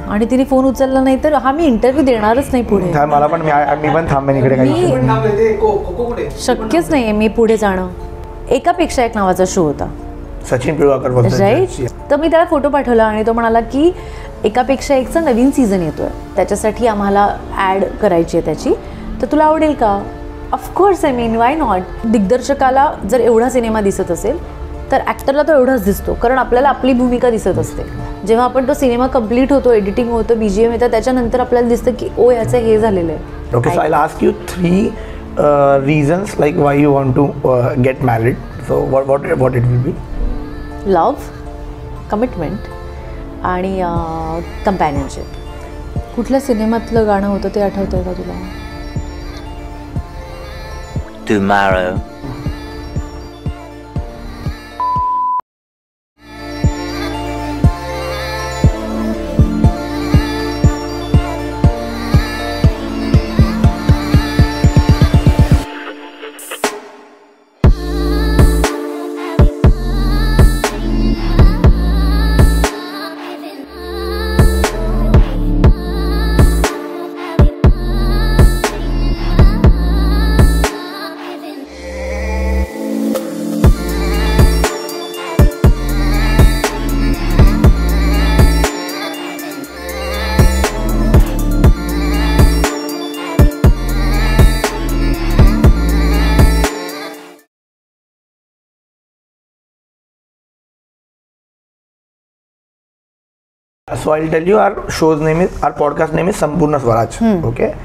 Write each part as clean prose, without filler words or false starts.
आणि तिने फोन उचलला नाही तर मी इंटरव्ह्यू देणारच नाही पुढे. मला पण मी पण थांबेन इकडे. काही शक्यच नाही आहे मी पुढे जाणं. एकापेक्षा एक नावाचा शो होता सचिन पिळगावकर, राईट. तर मी त्याला फोटो पाठवला आणि तो म्हणाला की एकापेक्षा एकचा नवीन सीझन येतोय, त्याच्यासाठी आम्हाला ॲड करायची आहे त्याची, तर तुला आवडेल का? Of course, I mean why not. दिग्दर्शकाला जर एवढा सिनेमा दिसत असेल तर ॲक्टरला तो एवढाच दिसतो, कारण आपल्याला आपली भूमिका दिसत असते. जेव्हा आपण तो सिनेमा कंप्लीट होतो, एडिटिंग होतं, BGM येतं, त्याच्यानंतर आपल्याला दिसतं की ओ याचं हे झालेलं आहे. Okay, so I will ask you 3 reasons like why you want to get married. So what it will be? Love, commitment आणि कंपॅनियनशिप. कुठल्या सिनेमातलं गाणं होतं ते आठवतंय का तुला? Tomorrow. So I'll tell you, our podcast name is Sampurna Swaraj. Okay.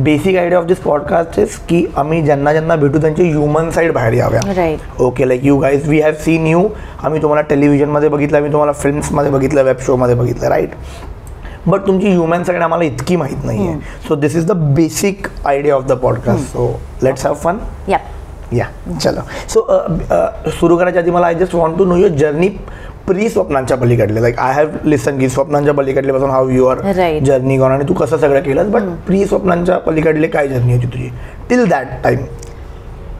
Basic idea of this podcast is की आम्ही ज्यांना ज्यांना भेटू त्यांची ह्युमन साईड बाहेर याव्या. Right. Okay, like you guys, we have seen you. आम्ही तुम्हाला टेलिव्हिजनमध्ये बघितलं, आम्ही तुम्हाला फिल्म्समध्ये बघितलं, वेब शोमध्ये बघितलं, राईट. बट तुमची ह्युमन साईड आम्हाला इतकी माहीत नाही आहे. So this is the basic idea of the podcast. So let's have fun. या चलो. सो सुरू करायच्या आधी मला I just want to know your journey pre स्वप्नांच्या पलीकडले. लाईक आय हॅव लिसन की स्वप्नांच्या पलीकडले पासून हाऊ युअर जर्नी गॉन आणि तू कसं सगळं केलं, बट प्री स्वप्नांच्या पलीकडले काय जर्नी होती तुझी till that time?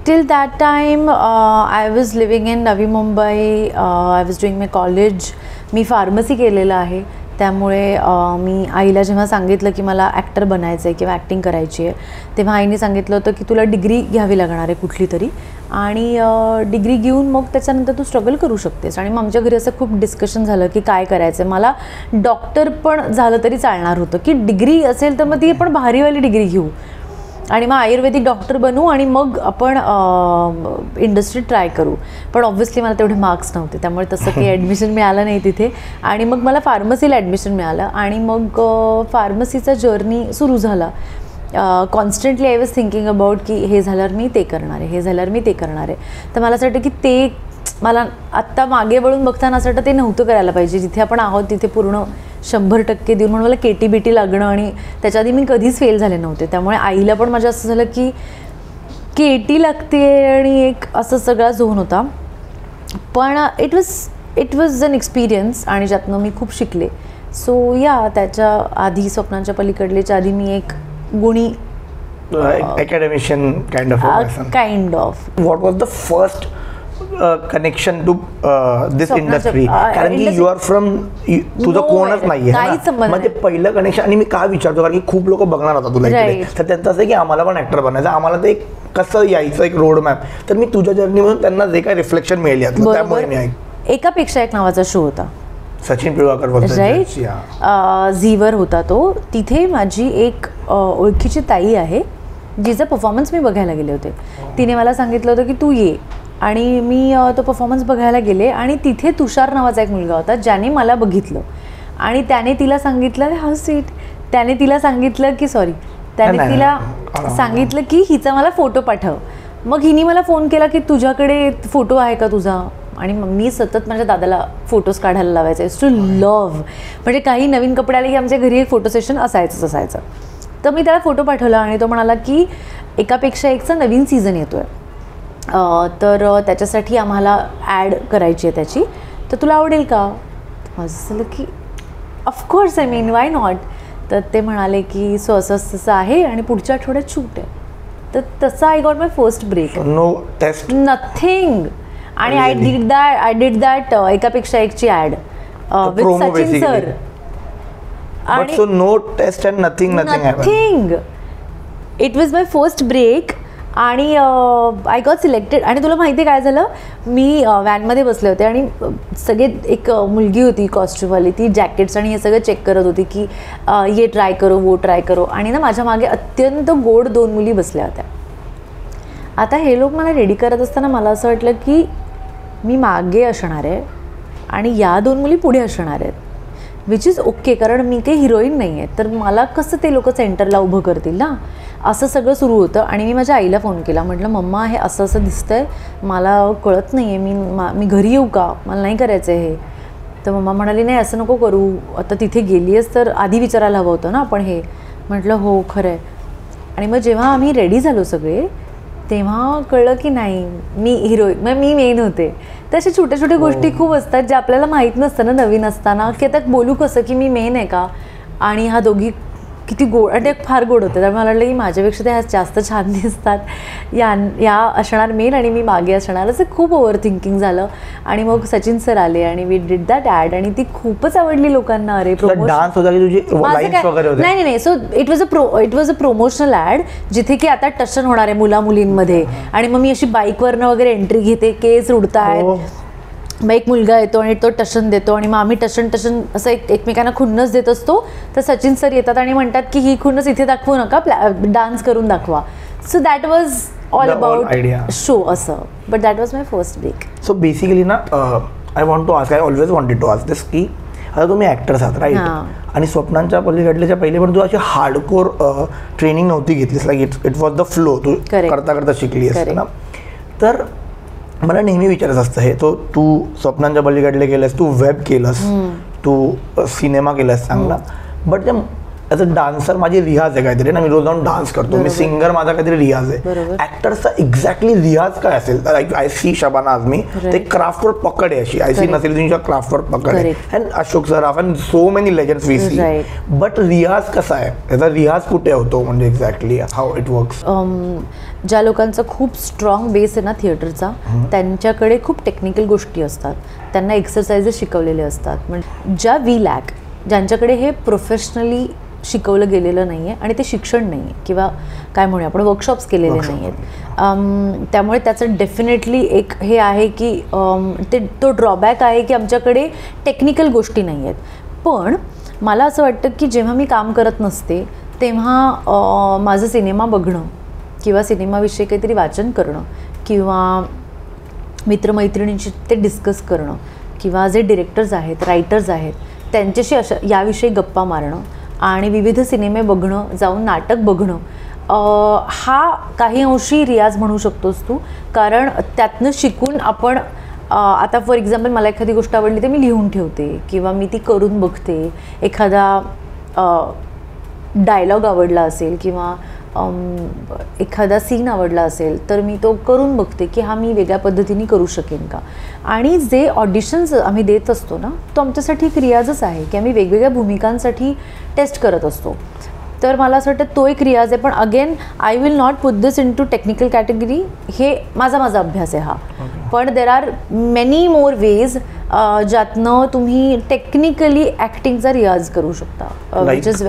Till that time, I was living in Navi Mumbai. I was doing my college. Me pharmacy केलेलं आहे, त्यामुळे मी आईला जेव्हा सांगितलं की मला ॲक्टर बनायचं आहे किंवा ॲक्टिंग करायची आहे, तेव्हा आईने सांगितलं होतं की तुला डिग्री घ्यावी लागणार आहे कुठली तरी, आणि डिग्री घेऊन मग त्याच्यानंतर तू स्ट्रगल करू शकतेस. आणि मग आमच्या घरी असं खूप डिस्कशन झालं की काय करायचं आहे. मला डॉक्टर पण झालं तरी चालणार होतं, की डिग्री असेल तर मग ती पण भारीवाली डिग्री घेऊ आणि मग आयुर्वेदिक डॉक्टर बनू आणि मग आपण इंडस्ट्रीत ट्राय करू. पण ऑब्व्हियसली मला तेवढे मार्क्स नव्हते, त्यामुळे तसं काही ॲडमिशन मिळालं नाही तिथे. आणि मग मला फार्मसीला ॲडमिशन मिळालं आणि मग फार्मसीचा जर्नी सुरू झाला. Constantly I was thinking about की हे झाल्यावर मी ते करणार आहे, हे झाल्यावर मी ते करणार आहे. तर मला असं वाटतं की ते मला आत्ता मागे वळून बघताना असं वाटतं ते नव्हतं करायला पाहिजे. जिथे आपण आहोत तिथे पूर्ण 100% देऊन, म्हणून मला KT-BT लागणं, आणि त्याच्या आधी मी कधीच फेल झाले नव्हते. त्यामुळे आईला पण माझ्या असं झालं की KT लागते आणि एक असं सगळा झोन होता. पण इट वॉज अन एक्सपिरियन्स आणि ज्यातनं मी खूप शिकले. सो त्याच्या आधी स्वप्नांच्या पलीकडलेच्या आधी मी एक गुणी academician kind of. What was the first connection to this industry? कारण की यू आर फ्रॉम, तुझं कोणच नाहीये म्हणजे पहिलं कनेक्शन. आणि मी काय विचारतो कारण की खूप लोक बघणार होता तुला इकडे, तर त्यांचं असं की आम्हाला पण ऍक्टर बनायचं, आम्हाला ते कसं यायचं एक रोड मॅप. तर मी तुझ्या जर्नीमधून त्यांना जे काही रिफ्लेक्शन मिळेल यातलं, त्यामुळे मी एकापेक्षा एक नावाचा शो होता सचिन पिळगावकर, राईट. झीवर होता तो. तिथे माझी एक ओळखीची ताई आहे जिचा परफॉर्मन्स मी बघायला गेले होते. तिने मला सांगितलं होतं की तू ये, आणि मी तो परफॉर्मन्स बघायला गेले. आणि तिथे तुषार नावाचा एक मुलगा होता ज्याने मला बघितलं आणि त्याने तिला सांगितलं हाऊ स्वीट, त्याने तिला सांगितलं की हिचा मला फोटो पाठव. मग हिने मला फोन केला की तुझ्याकडे फोटो आहे का तुझा, आणि मग मी सतत माझ्या दादाला फोटोज काढायला लावायचे टू लव्ह. म्हणजे काही नवीन कपडे आले की आमच्या घरी एक फोटो सेशन असायचं. तर मी त्याला फोटो पाठवला आणि तो म्हणाला की एकापेक्षा एकचा नवीन सीझन येतोय, तर त्याच्यासाठी आम्हाला ॲड करायची आहे त्याची, तर तुला आवडेल का? माझं झालं की of course, I mean why not. तर ते म्हणाले की सो असं तसं आहे आणि पुढच्या आठवड्यात शूट आहे. तर तसं I got my first break. No test, nothing. आणि आय डिड दॅट एकापेक्षा एकची ad with Sachin sir. But so no test and nothing nothing. It was my first break आणि आय गॉट सिलेक्टेड. आणि तुला माहिती आहे काय झालं, मी व्हॅनमध्ये बसले होते आणि सगळे एक मुलगी होती कॉस्ट्यूमवाली, ती जॅकेट्स आणि हे सगळं चेक करत होती की ये ट्राय करो वो ट्राय करो. आणि ना माझ्या मागे अत्यंत गोड 2 मुली बसल्या होत्या. आता हे लोक मला रेडी करत असताना मला असं वाटलं की मी मागे असणार आहे आणि या 2 मुली पुढे असणार आहेत, विच इज ओके, कारण मी काही हिरोईन नाही आहे, तर मला कसं ते लोक सेंटरला उभं करतील ना, असं सगळं सुरू होतं. आणि मी माझ्या आईला फोन केला, म्हटलं मम्मा हे असं असं दिसतंय, मला कळत नाही आहे, मी घरी येऊ का, मला नाही करायचं आहे हे. तर मम्मा म्हणाली नाही असं नको करू, आता तिथे गेली आहेस तर आधी विचारायला हवं होतं ना आपण हे. म्हटलं हो खरं आहे. आणि मग जेव्हा आम्ही रेडी झालो सगळे तेव्हा कळलं की नाही मी हिरोईन, मग मी मेन होते. तर अशा छोट्या छोट्या गोष्टी खूप असतात ज्या आपल्याला माहीत नसतं ना नवीन असताना, की आता बोलू कसं की मी मेन आहे का, आणि हा दोघी किती गोड, आणि ते फार गोड होते. त्यामुळे मला वाटलं की माझ्यापेक्षा ते जास्त छान दिसतात, या असणार मेन आणि मी मागे असणार. असं खूप ओव्हर थिंकिंग झालं. आणि मग सचिन सर आले आणि वी डिड दॅट ॲड आणि ती खूपच आवडली लोकांना. अरे डान्स होता की तुझी लाईन्स वगैरे होते? नाही. So it was a promotional ad जिथे की आता टशन होणार आहे मुला मुलींमध्ये. आणि मग मी अशी बाईकवरनं वगैरे एंट्री घेते, केस उडतायत, मग एक मुलगा येतो आणि तो टशन देतो आणि मग आम्ही टशन असं एकमेकांना खुन्नस देत असतो. तर सचिन सर येतात आणि म्हणतात की ही खुन्नस इथे दाखवू नका, डान्स करून दाखवा. So that was all about show असं. But that was my first break. So basically ना I want to ask, I always wanted to ask this की आता तुम्ही ॲक्टर्स आहात राईट, आणि स्वप्नांच्या पलीकडल्याच्या पहिले पण तू अशी हार्डकोर ट्रेनिंग नव्हती घेतलीस, like it was the flow, तू करता करता शिकली असते ना. तर मला नेहमी विचारायचं असतं हे, तो तू स्वप्नांच्या पलीकडले केलंस, तू वेब केलंस, तू सिनेमा केलास चांगला, बट ॲज अ डान्सर माझी रियाज आहे काहीतरी ना, मी रोज जाऊन डान्स करतो, मी सिंगर माझा काहीतरी रियाज आहे. ॲक्टरचा एक्झॅक्टली रियाज काय असेल, आय सी शबाना आझमी, ते क्राफ्टवर पकड आहे अशी, आय सी नसेल तुमच्या क्राफ्टवर पकड आहे, and Ashok Saraf and so many legends we see. But रियाज कसा आहे, त्याचा रियाज कुठे होतो, म्हणजे एक्झॅक्टली हाऊ इट वर्क्स? ज्या लोकांचा खूप स्ट्रॉंग बेस आहे ना थिएटरचा, त्यांच्याकडे खूप टेक्निकल गोष्टी असतात, त्यांना एक्सरसाइजेस शिकवलेले असतात. म्हणजे ज्या वी लॅक, ज्यांच्याकडे हे प्रोफेशनली शिकवलं गेलेलं नाही आहे आणि ते शिक्षण नाही आहे, किंवा काय म्हणूया आपण वर्कशॉप्स केलेले नाही आहेत, त्यामुळे त्याचं डेफिनेटली एक हे आहे की तो ड्रॉबॅक आहे की आमच्याकडे टेक्निकल गोष्टी नाही आहेत. पण मला असं वाटतं की जेव्हा मी काम करत नसते तेव्हा माझं सिनेमा बघणं किंवा सिनेमाविषयी काहीतरी वाचन करणं किंवा मित्रमैत्रिणींशी ते डिस्कस करणं किंवा जे डिरेक्टर्स आहेत, रायटर्स आहेत, त्यांच्याशी याविषयी गप्पा मारणं आणि विविध सिनेमे बघणं, जाऊन नाटक बघणं, हा काही अंशी रियाज म्हणू शकतोस तू. कारण त्यातनं शिकून आपण आता फॉर एक्झाम्पल मला एखादी गोष्ट आवडली तर मी लिहून ठेवते किंवा मी ती करून बघते. एखादा डायलॉग आवडला असेल किंवा एखादा सीन आवडला असेल तर मी तो करून बघते की हा मी वेगळ्या पद्धतीने करू शकेन का. आणि जे ऑडिशन्स आम्ही देत असतो ना, तो आमच्यासाठी एक रियाजच आहे की आम्ही वेगवेगळ्या भूमिकांसाठी टेस्ट करत असतो. तर मला असं वाटतं तो एक रियाज आहे. पण again I will not put this in too technical category, हे माझा अभ्यास आहे हा. पण there are many more ways ज्यातनं तुम्ही टेक्निकली ॲक्टिंगचा रियाज करू शकता. विच इज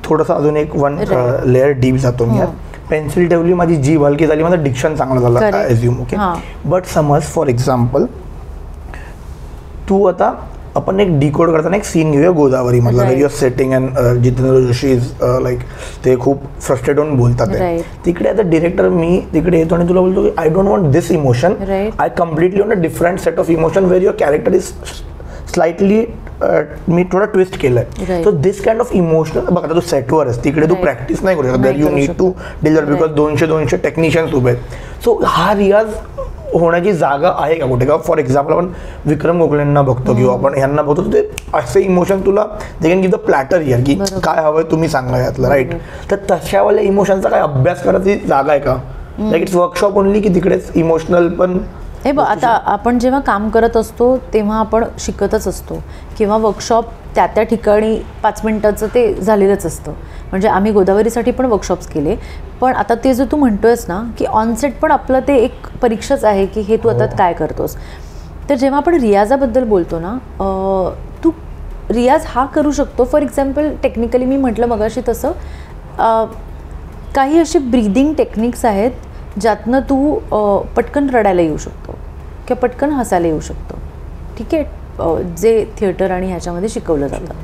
थोडंसं अजून एक वन लेअर डीप जातो मी. पेन्सिल ठेवली, माझी जीभ हलकी झाली, माझं डिक्शन चांगलं झालं ॲज्युम, ओके. बट समज फॉर एक्झाम्पल तू आता आपण एक डिकोड करताना एक सीन घेऊया गोदावरी मधला, where your setting and Jitendra Joshi is like ते खूप फ्रस्ट्रेट होऊन बोलतात. तिकडे आता डिरेक्टर मी तिकडे येतो आणि तुला बोलतो की I don't want this emotion, I completely on a different set of emotion where your character is slightly मी थोडा ट्विस्ट केलाय. So this kind of emotional, बघ आता तू सेटवर आहेस, तिकडे तू प्रॅक्टिस नाही करू शकत, there you need to deliver because 200 technicians उभे आहेत. सो हा रियाज होण्याची जागा आहे का कुठे? का फॉर एक्झाम्पल आपण विक्रम गोखलेंना बघतो किंवा आपण ह्यांना बघतो, ते असे इमोशन तुला they can give the platter here की काय हवंय तुम्ही सांगा यातलं, राईट. तर तशावाल्या इमोशनचा काय अभ्यास करायची जागा आहे का? लाईक इट्स वर्कशॉप ओनली की तिकडेच इमोशनल पण? हे बघ, आता आपण जेव्हा काम करत असतो तेव्हा आपण शिकतच असतो किंवा वर्कशॉप त्या ठिकाणी 5 मिनिटाचं ते झालेलंच असतं. म्हणजे आम्ही गोदावरीसाठी पण वर्कशॉप्स केले. पण आता ते जो तू म्हणतोयस ना की ऑनसेट पण आपलं ते एक परीक्षाच आहे की हे तू आता काय करतोस. तर जेव्हा आपण रियाजाबद्दल बोलतो ना, तू रियाज हा करू शकतो. फॉर एक्झाम्पल टेक्निकली मी म्हटलं मगाशी तसं काही असे ब्रीदिंग टेक्निक्स आहेत ज्यातनं तू पटकन रडायला येऊ शकतो किंवा पटकन हसायला येऊ शकतो. ठीक आहे, जे थिएटर आणि ह्याच्यामध्ये शिकवलं जातं.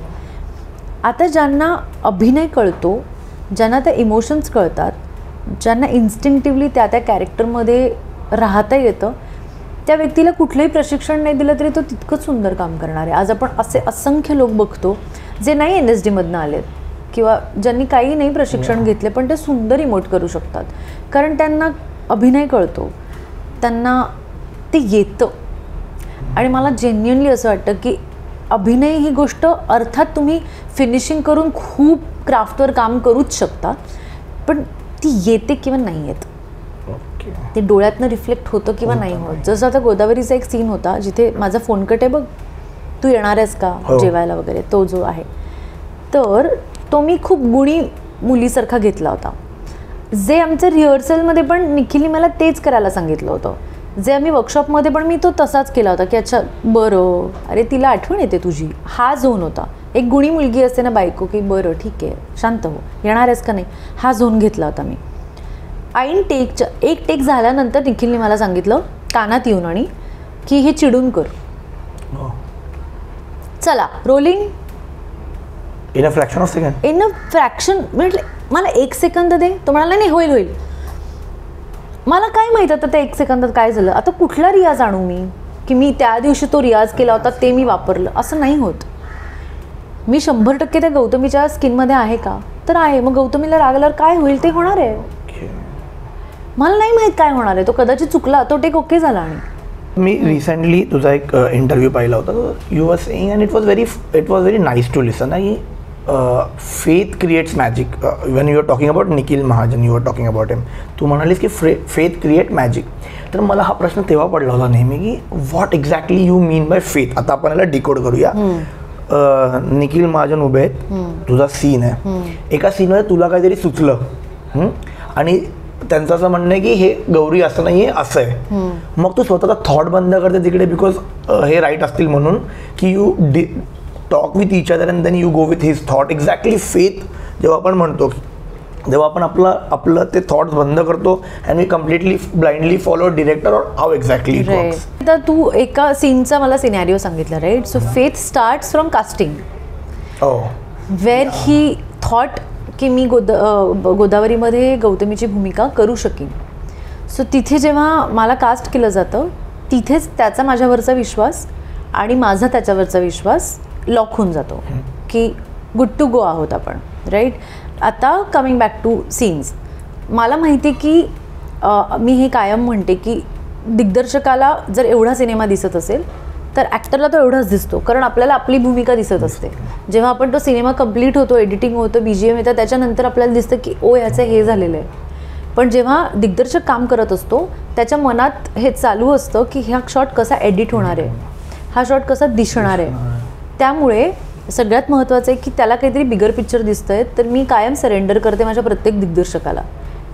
आता ज्यांना अभिनय कळतो, ज्यांना त्या इमोशन्स कळतात, ज्यांना इन्स्टिंक्टिव्हली त्या कॅरेक्टरमध्ये राहता येतं, त्या व्यक्तीला कुठलंही प्रशिक्षण नाही दिलं तरी तो तितकंच सुंदर काम करणार आहे. आज आपण असे असंख्य लोक बघतो जे नाही NSDमधनं आलेत किंवा ज्यांनी काही नाही प्रशिक्षण घेतले पण ते सुंदर इमोट करू शकतात, कारण त्यांना अभिनय कळतो, त्यांना ते येतं. आणि मला जेन्युअनली असं वाटतं की अभिनय ही गोष्ट अर्थात तुम्ही फिनिशिंग करून खूप क्राफ्टवर काम करूच शकता, पण ती येते किंवा नाही येत, ते डोळ्यातनं रिफ्लेक्ट होतं किंवा नाही होत. जसं आता गोदावरीचा एक सीन होता जिथे माझा फोन कट आहे बघ, तू येणार आहेस का जेवायला वगैरे, तो जो आहे तर तो मी खूप गुणी मुलीसारखा घेतला होता. जे आमच्या रिहर्सलमध्ये पण निखिलने मला तेच करायला सांगितलं होतं, जे आम्ही वर्कशॉपमध्ये पण मी तो तसाच केला होता की अच्छा बरं, अरे तिला आठवण येते तुझी, हा झोन होता. एक गुणी मुलगी असते ना बायको की बरं ठीक आहे शांत हो, येणार आहेस का नाही, हा झोन घेतला होता मी. ऐन टेकच्या एक टेक झाल्यानंतर निखिलने मला सांगितलं कानात येऊन आणि की हे चिडून कर, चला rolling in a fraction of second. In a fraction म्हटलं मला 1 सेकंद दे. तो म्हणाला नाही होईल होईल. मला काय माहीत आता त्या 1 सेकंदात काय झालं. आता कुठला रियाज आणू मी की मी त्या दिवशी तो रियाज केला होता ते मी वापरलं, असं नाही होत. मी 100% त्या गौतमीच्या स्किनमध्ये आहे का, तर आहे. मग गौतमीला रागल्यावर काय होईल ते होणार आहे. मला नाही माहीत काय होणार आहे, तो कदाचित चुकला, तो टेक ओके झाला. आणि मी रिसेंटली तुझा एक इंटरव्ह्यू पाहिला होता, you were saying and it was very nice to listen की faith creates magic. When you are talking about Nikhil Mahajan, you are talking about him, तू म्हणालीस की फेथ क्रिएट मॅजिक. तर मला हा प्रश्न तेव्हा पडला होता नेहमी की what exactly you mean by faith. आता आपण याला डिकोड करूया. निखिल महाजन उभे आहेत, तुझा सीन आहे, एका सीनमध्ये तुला काहीतरी सुचलं आणि त्यांचं असं म्हणणं आहे की हे गौरी असं नाही आहे, असं आहे. मग तू स्वतःचा थॉट बंद करते तिकडे बिकॉज हे राईट असतील म्हणून, की you talk with each other and then you go with his thought. Exactly faith जेव्हा आपण म्हणतो, जेव्हा आपण आपलं ते थॉट्स बंद करतो and we completely blindly follow director or how exactly it works. तर तू एका सीनचा मला सिनॅरिओ सांगितला right. So faith starts from casting, where he thought की मी गोदावरीमध्ये गौतमीची भूमिका करू शकेन. सो तिथे जेव्हा मला कास्ट केलं जातं तिथेच त्याचा माझ्यावरचा विश्वास आणि माझा त्याच्यावरचा विश्वास लॉक होऊन जातो की गुड टू गो आहोत आपण, राईट. आता कमिंग बॅक टू सीन्स, मला माहिती आहे की मी हे कायम म्हणते की दिग्दर्शकाला जर एवढा सिनेमा दिसत असेल तर ॲक्टरला तो एवढाच दिसतो, कारण आपल्याला आपली भूमिका दिसत असते. जेव्हा आपण तो सिनेमा कंप्लीट होतो, एडिटिंग होतं, BGM येतं, त्याच्यानंतर आपल्याला दिसतं की ओ ह्याचं हे झालेलं आहे. पण जेव्हा दिग्दर्शक काम करत असतो त्याच्या मनात हे चालू असतं की हा शॉट कसा एडिट होणार आहे, हा शॉट कसा दिसणार आहे. त्यामुळे सगळ्यात महत्त्वाचं आहे की त्याला काहीतरी बिगर पिक्चर दिसतं आहे, तर मी कायम सरेंडर करते माझ्या प्रत्येक दिग्दर्शकाला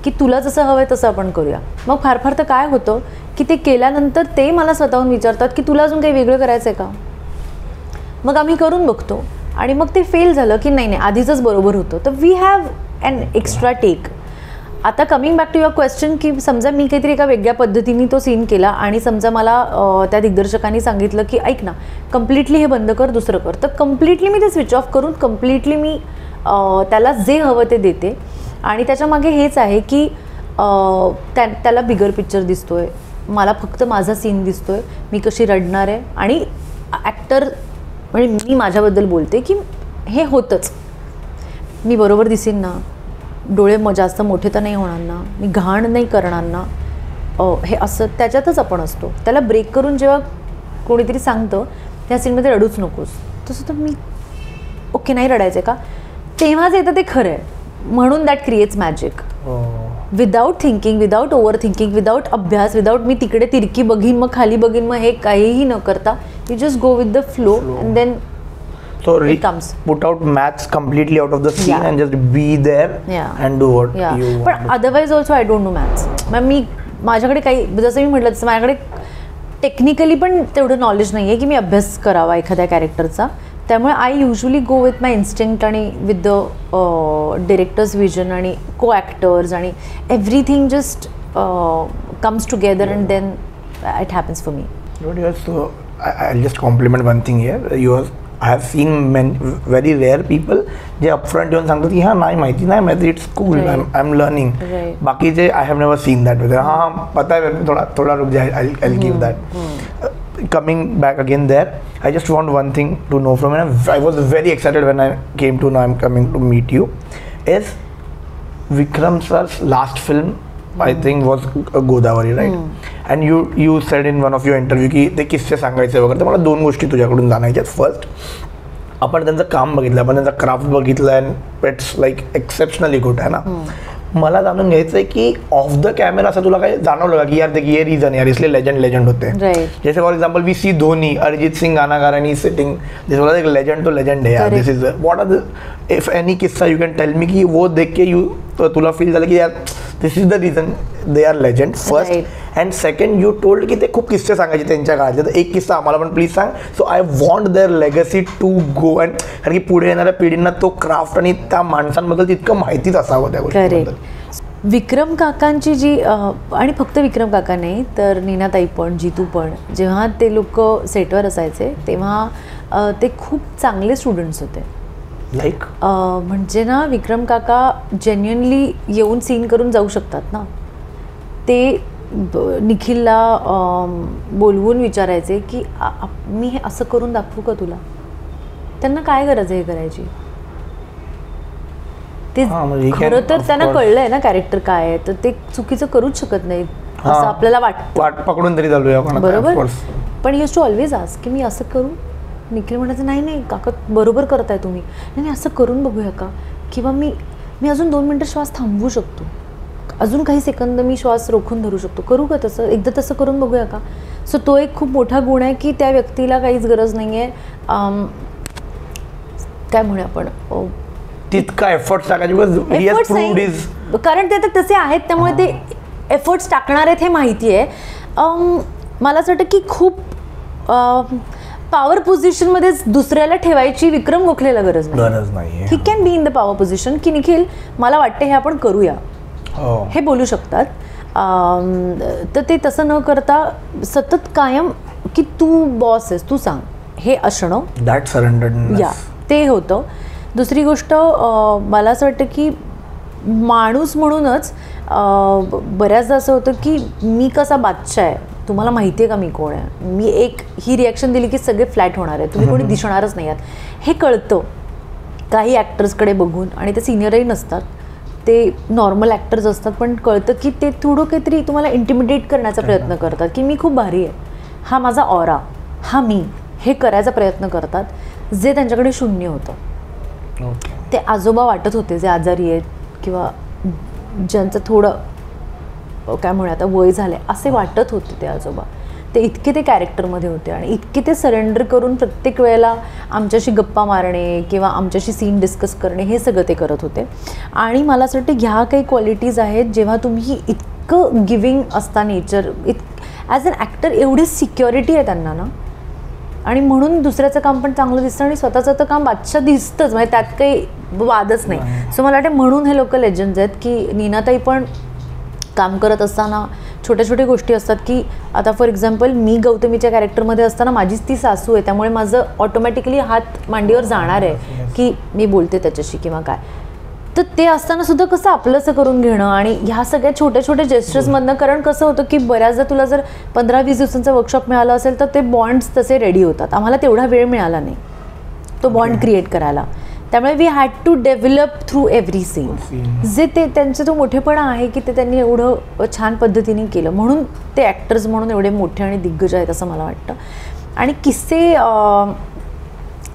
की तुला जसं हवं आहे तसं आपण करूया. मग फार फार तर काय होतं की ते केल्यानंतर ते मला स्वतःहून विचारतात की तुला अजून काही वेगळं करायचं आहे का. मग आम्ही करून बघतो आणि मग ते फेल झालं की नाही आधीचंच बरोबर होतं, तर we have an extra take. आता coming back to your question की समजा मी काहीतरी एका वेगळ्या पद्धतीने तो सीन केला आणि समजा मला त्या दिग्दर्शकांनी सांगितलं की ऐक ना कम्प्लिटली हे बंद कर, दुसरं कर, तर कम्प्लिटली मी ते स्विच ऑफ करून कम्प्लिटली मी त्याला जे हवं ते देते. आणि त्याच्यामागे हेच आहे की त्याला बिगर पिक्चर दिसतो आहे, मला फक्त माझा सीन दिसतो आहे, मी कशी रडणार आहे. आणि ॲक्टर म्हणजे मी माझ्याबद्दल बोलते की हे होतंच, मी बरोबर दिसेन ना, डोळे जास्त मोठे तर नाही होणार ना, मी घाण नाही करणार ना, हे असं त्याच्यातच आपण असतो. त्याला ब्रेक करून जेव्हा कोणीतरी सांगतं त्या सीनमध्ये रडूच नकोस, तसं तर मी ओके नाही रडायचं का, तेव्हाच येतं ते खरं आहे. म्हणून that creates magic. Without thinking, without over thinking, without अभ्यास, विदाऊट मी तिकडे तिरकी बघीन मग खाली बघीन मग हे काहीही न करता you just go with the flow and then So put out maths completely out of the scene and just be there and do what you want. पण otherwise also I don't know maths. मग मी माझ्याकडे काही जसं मी म्हटलं तसं माझ्याकडे technically पण तेवढं नॉलेज नाही आहे की मी अभ्यास करावा एखाद्या कॅरेक्टरचा. त्यामुळे I usually go with my instinct आणि विथ द डिरेक्टर्स विजन आणि को ॲक्टर्स आणि everything just comes together and then it happens for me. So I'll just compliment one thing here. I have seen very rare people जे upfront येऊन सांगतात की हां नाही माहिती it's cool I am learning. बाकीचे I have never seen that way. हां पता है थोड़ा रुक जाए I'll give that. Coming back again there, I just want one thing to know from you. I was very excited when I came to know I'm coming to meet you. Is Vikram sir's last film I think was Godavari, right? And you said in one of your interview की ते किस्से सांगायचे वगैरे. तर मला 2 गोष्टी तुझ्याकडून जाणायच्या. First, आपण त्यांचं काम बघितलं, आपण त्यांचा क्राफ्ट बघितलं and it's like exceptionally good आहे ना. मला जाणून घ्यायचं आहे की ऑफ द कॅमेरा असं तुला काय जाणवलं का की यार देखिए ये रीजन यार इसलिए लेजेंड होते हैं. जैसे for example we see Dhoni, Arijit Singh गाना गा रहा है, सिटिंग दिस वाज एक लेजेंड तो लेजेंड है यार. This is what are the if any किस्सा यू कैन टेल मी की वो देख के यू तुला फील झालं की यार this is the reason they are legend first. And second, you told की ते खूप किस्से सांगायचे त्यांच्या काळातले, तर एक किस्सा आम्हाला पण प्लीज सांग. So I want their legacy to go and कारण की पुढे येणाऱ्या पिढींना तो क्राफ्ट आणि त्या माणसांबद्दल तितकं माहितीच असावं त्या गोष्टीबद्दल. विक्रम काकांची जी आणि फक्त विक्रम काका नाही तर नीनाताई पण, जितू पण, जेव्हा ते लोक सेटवर असायचे तेव्हा ते खूप चांगले स्टुडंट्स होते. लाईक म्हणजे ना विक्रम काका जेन्युअनली येऊन सीन करून जाऊ शकतात ना. ते निखिलला बोलवून विचारायचे की मी हे असं करून दाखवू का तुला. त्यांना काय गरज आहे हे करायची. ते खरं तर त्यांना कळलंय ना कॅरेक्टर काय आहे, तर ते चुकीचं करूच शकत नाही असं आपल्याला वाटतं. पकडून तरी चालूया बरोबर. पण यूज टू ऑलवेज आस्क की मी असं करू. निखिल म्हणायचं नाही काका बरोबर करताय तुम्ही, नाही असं करून बघूया का, किंवा मी अजून 2 मिनटं श्वास थांबवू शकतो, अजून काही सेकंद मी श्वास रोखून धरू शकतो, करू का तसं, एकदा तसं करून बघूया का. सो तो एक खूप मोठा गुण आहे की त्या व्यक्तीला काहीच गरज नाही आहे काय म्हणूया आपण तितका एफर्ट्स टाकायचे, कारण ते तर तसे आहेत त्यामुळे ते एफर्ट्स टाकणार आहेत हे माहिती आहे. मला असं वाटतं की खूप पॉवर पोझिशनमध्ये दुसऱ्याला ठेवायची विक्रम गोखलेला गरज नाही. He can be in the power position की निखिल मला वाटतं हे आपण करूया हे बोलू शकतात. तर ते तसं न करता सतत कायम की तू बॉस आहेस तू सांग हे असणं, दॅट सरेंडरनेस या ते होतं. दुसरी गोष्ट मला असं वाटतं की माणूस म्हणूनच बऱ्याचदा असं होतं की मी कसा बादशाह आहे तुम्हाला माहिती आहे का मी कोण आहे, मी एक ही रिॲक्शन दिली की सगळे फ्लॅट होणार आहे, तुम्ही कोणी दिसणारच नाही आहात हे कळतं काही ॲक्टर्सकडे बघून. आणि ते सिनियरही नसतात, ते नॉर्मल ॲक्टर्स असतात, पण कळतं की ते थोडं काहीतरी तुम्हाला इंटिमिडेट करण्याचा प्रयत्न करतात की मी खूप भारी आहे, हा माझा ऑरा, हा मी, हे करायचा प्रयत्न करतात जे त्यांच्याकडे शून्य होतं. ते आजोबा वाटत होते जे आजारी आहेत किंवा ज्यांचं थोडं काय म्हणूया आता वय झालं आहे असे वाटत होते ते आजोबा. ते इतके ते कॅरेक्टरमध्ये होते आणि इतके ते सरेंडर करून प्रत्येक वेळेला आमच्याशी गप्पा मारणे किंवा आमच्याशी सीन डिस्कस करणे हे सगळं ते करत होते. आणि मला असं वाटतं ह्या काही क्वालिटीज आहेत जेव्हा तुम्ही इतकं गिविंग असता नेचर ॲज अन ॲक्टर एवढी सिक्युरिटी आहे त्यांना ना, आणि म्हणून दुसऱ्याचं काम पण चांगलं दिसतं आणि स्वतःचं तर काम बादशाह दिसतंच, म्हणजे त्यात काही वादच नाही. सो मला वाटतं म्हणून हे लोक लेजंड्स आहेत की नीनाताई पण काम करत असताना छोट्या छोट्या गोष्टी असतात की आता फॉर एक्झाम्पल मी गौतमीच्या कॅरेक्टरमध्ये असताना माझीच ती सासू आहे त्यामुळे माझं ऑटोमॅटिकली हात मांडीवर जाणार आहे की मी बोलते त्याच्याशी किंवा काय. तर ते असताना सुद्धा कसं आपलंसं करून घेणं आणि ह्या सगळ्या छोट्या छोट्या जेस्चर्समधनं, कारण कसं होतं की बऱ्याचदा तुला जर 15-20 दिवसांचं वर्कशॉप मिळालं असेल तर ते बॉन्ड्स तसे रेडी होतात. आम्हाला तेवढा वेळ मिळाला नाही तो बॉन्ड क्रिएट करायला, त्यामुळे we had to develop through every scene. जे ते त्यांचा जो मोठेपणा आहे की ते त्यांनी एवढं छान पद्धतीने केलं म्हणून ते ॲक्टर्स म्हणून एवढे मोठे आणि दिग्गज आहेत असं मला वाटतं. आणि किस्से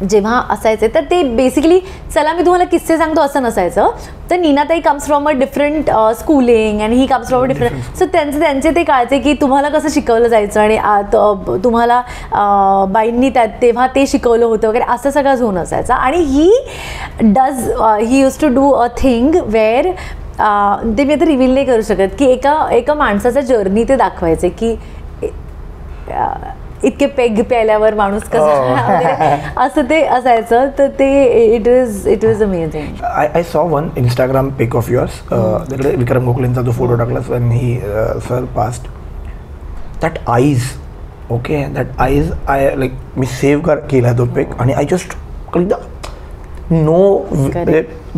जेव्हा असायचे तर ते बेसिकली चला मी तुम्हाला किस्से सांगतो असं नसायचं. तर नीनाताई comes from a different schooling and he comes from a different, so त्यांचे ते कळायचे की तुम्हाला कसं शिकवलं जायचं आणि तुम्हाला बाईंनी तेव्हा ते शिकवलं होतं वगैरे असं सगळं झोन असायचा. आणि he used to do a thing where ते मी आता रिव्हील नाही करू शकत की एका माणसाचा जर्नी ते दाखवायचे की इतके पेग प्यायल्यावर माणूस कसा वगैरे असं ते असायचं. तर ते it was amazing. I saw one Instagram pic of yours. तिकडे विक्रम गोखलेंचा जो photo टाकलास when he sir passed. That eyes, okay, that eyes I like me save केला तो पिक आणि I just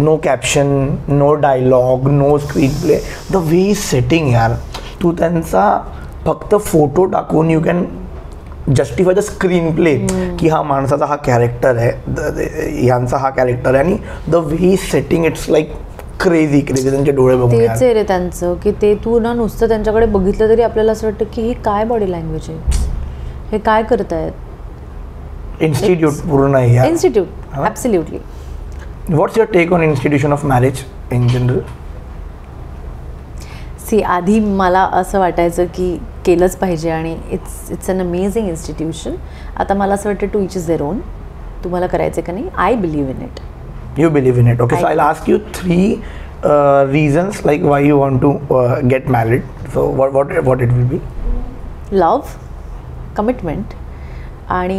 no caption, no dialogue, no screenplay. The way he's setting यार, तू त्यांचा फक्त photo टाकून you can justify the screen play की हा माणसाचा हा कॅरेक्टर आहे, ह्यांचा हा कॅरेक्टर आहे. आणि the way setting it's like crazy त्यांचे डोळे बघून. तेच आहे रे त्यांचं की ते तू ना नुसतं त्यांच्याकडे बघितलं तरी आपल्याला असं वाटतं की हे काय बॉडी लँग्वेज आहे, हे काय करतायत. इन्स्टिट्यूट पूर्ण आहे institute absolutely. What's your take on institution of marriage in general? See आधी मला असं वाटायचं की केलंच पाहिजे आणि इट्स अन अमेझिंग इन्स्टिट्यूशन. आता मला असं वाटतं to each is their own. तुम्हाला करायचं का नाही? I believe in it. You believe in it. Okay, so I'll ask you 3 reasons like why you want to get married. So what it will be? Love, commitment, आणि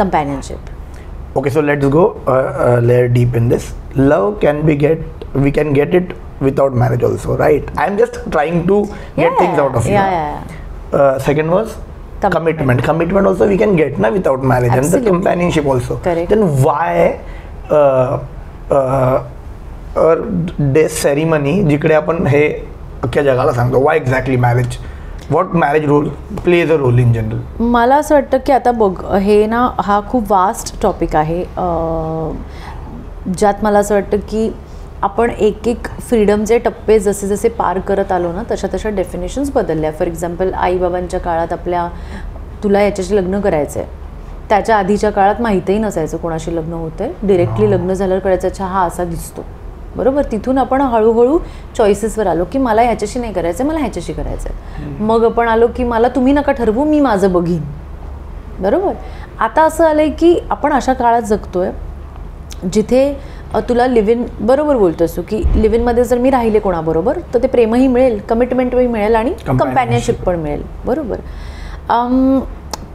companionship. Okay, so let's go layer deep in this. Love we can get it without marriage also, right? I'm just trying to get things out of you. Yeah. Second was commitment. Commitment also we can get without marriage. Absolutely. And the companionship also. Correct. Then why day ceremony जिकडे आपण हे अख्ख्या जगाला सांगतो, why exactly marriage? What marriage role plays a role in general? मला असं वाटतं की आता बघ, हे ना हा खूप वास्ट टॉपिक आहे ज्यात मला असं वाटतं की आपण एक एक फ्रीडमचे टप्पे जसे जसे पार करत आलो ना तशा तशा डेफिनेशन्स बदलल्या. फॉर एक्झाम्पल, आईबाबांच्या काळात आपल्या तुला याच्याशी लग्न करायचं आहे, त्याच्या आधीच्या काळात माहीतही नसायचं कोणाशी लग्न होतं आहे. डिरेक्टली लग्न झाल्यावर कळायचं अच्छा हा असा दिसतो, बरोबर. तिथून आपण हळूहळू चॉईसेसवर आलो की मला ह्याच्याशी नाही करायचं आहे, मला ह्याच्याशी करायचं आहे. मग आपण आलो की मला तुम्ही नका ठरवू, मी माझं बघीन, बरोबर. आता असं आलं आहे की आपण अशा काळात जगतो आहे जिथे तुला लिव्ह इन, बरोबर बोलतो असतो की लिव्ह इनमध्ये जर मी राहिले कोणाबरोबर तर ते प्रेमही मिळेल, कमिटमेंटही मिळेल आणि कंपॅनियनशिप पण मिळेल, बरोबर.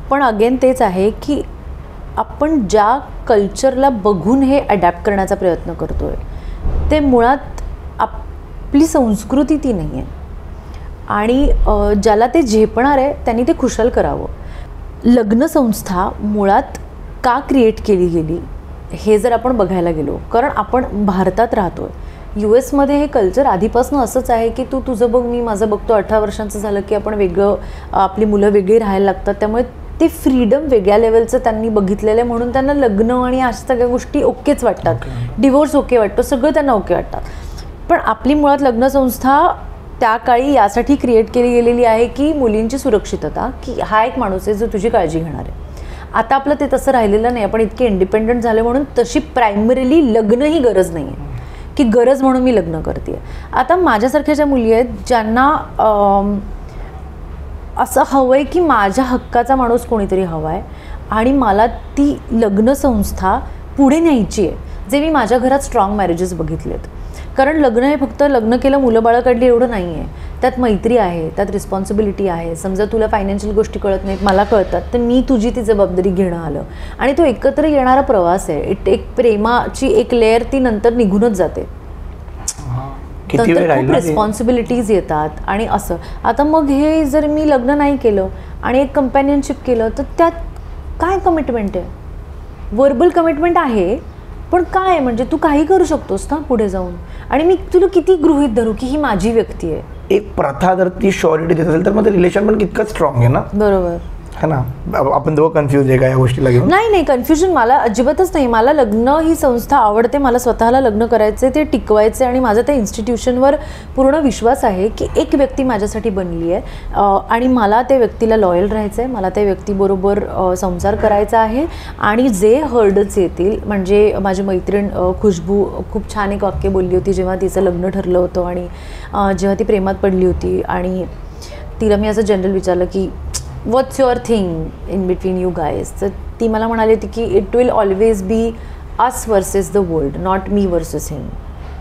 पण अगेन तेच आहे की आपण ज्या कल्चरला बघून हे अडॅप्ट करण्याचा प्रयत्न करतो आहे ते मुळात आपली संस्कृती ती नाही आहे. आणि ज्याला ते झेपणार आहे त्यांनी ते खुशाल करावं. लग्नसंस्था मुळात का क्रिएट केली गेली हे जर आपण बघायला गेलो, कारण आपण भारतात राहतो आहे. US हे कल्चर आधीपासून असंच आहे की तू तुझं बघ, मी माझं बघतो. 18 वर्षांचं झालं की आपण वेगळं, आपली मुलं वेगळी राहायला लागतात. त्यामुळे ते फ्रीडम वेगळ्या लेवलचं त्यांनी बघितलेलं आहे म्हणून त्यांना लग्न आणि अशा सगळ्या गोष्टी ओकेच वाटतात. डिवोर्स ओके वाटतो, सगळं त्यांना ओके वाटतात. पण आपली मुळात लग्नसंस्था त्या काळी यासाठी क्रिएट केली गेलेली आहे की मुलींची सुरक्षितता, की हा एक माणूस आहे जो तुझी काळजी घेणार आहे. आता आपलं ते तसं राहिलेलं नाही. आपण इतके इंडिपेंडंट झाले म्हणून तशी प्रायमरीली लग्न ही गरज नाही आहे की गरज म्हणून मी लग्न करते. आता माझ्यासारख्या ज्या मुली आहेत ज्यांना असं हवं आहे की माझ्या हक्काचा माणूस कोणीतरी हवा आहे आणि मला ती लग्नसंस्था पुढे न्यायची आहे, जे मी माझ्या घरात स्ट्रॉंग मॅरेजेस बघितलेत. कारण लग्न हे फक्त लग्न केलं मुलं बाळं काढली एवढं नाही आहे, त्यात मैत्री आहे, त्यात रिस्पॉन्सिबिलिटी आहे. समजा तुला फायनान्शियल गोष्टी कळत नाहीत, मला कळतात, तर मी तुझी ती जबाबदारी घेणं आलं आणि तो एकत्र येणारा प्रवास आहे. एक प्रेमाची एक लेअर ती नंतर निघूनच जाते, नंतर खूप रिस्पॉन्सिबिलिटीज येतात आणि असं. आता मग हे जर मी लग्न नाही केलं आणि एक कंपॅनियनशिप केलं तर त्यात काय कमिटमेंट आहे? वर्बल कमिटमेंट आहे पण काय म्हणजे तू काही करू शकतोस ना पुढे जाऊन, आणि मी तुला किती गृहीत धरू की ही माझी व्यक्ती आहे. एक प्रथा जर ती श्युरिटी देत असेल तर मग ते रिलेशन पण कितकं स्ट्रॉंग आहे ना, बरोबर है ना. आपण दोघं कन्फ्युज आहे का या गोष्टीला घेऊन? नाही, कन्फ्युजन मला अजिबातच नाही. मला लग्न ही संस्था आवडते, मला स्वतःला लग्न करायचे, ते टिकवायचे आणि माझा त्या इन्स्टिट्यूशनवर पूर्ण विश्वास आहे की एक व्यक्ती माझ्यासाठी बनली आहे आणि मला त्या व्यक्तीला लॉयल राहायचं आहे, मला त्या व्यक्तीबरोबर संसार करायचा आहे. आणि जे हर्डल्स येतील, म्हणजे माझी मैत्रीण खुशबू खूप छान एक वाक्य बोलली होती जेव्हा तिचं लग्न ठरलं होतं आणि जेव्हा ती प्रेमात पडली होती आणि तिला मी असं जनरल विचारलं की what's your thing in between you guys, तर ती मला म्हणाली होती की it will always be us versus the world, not me versus him.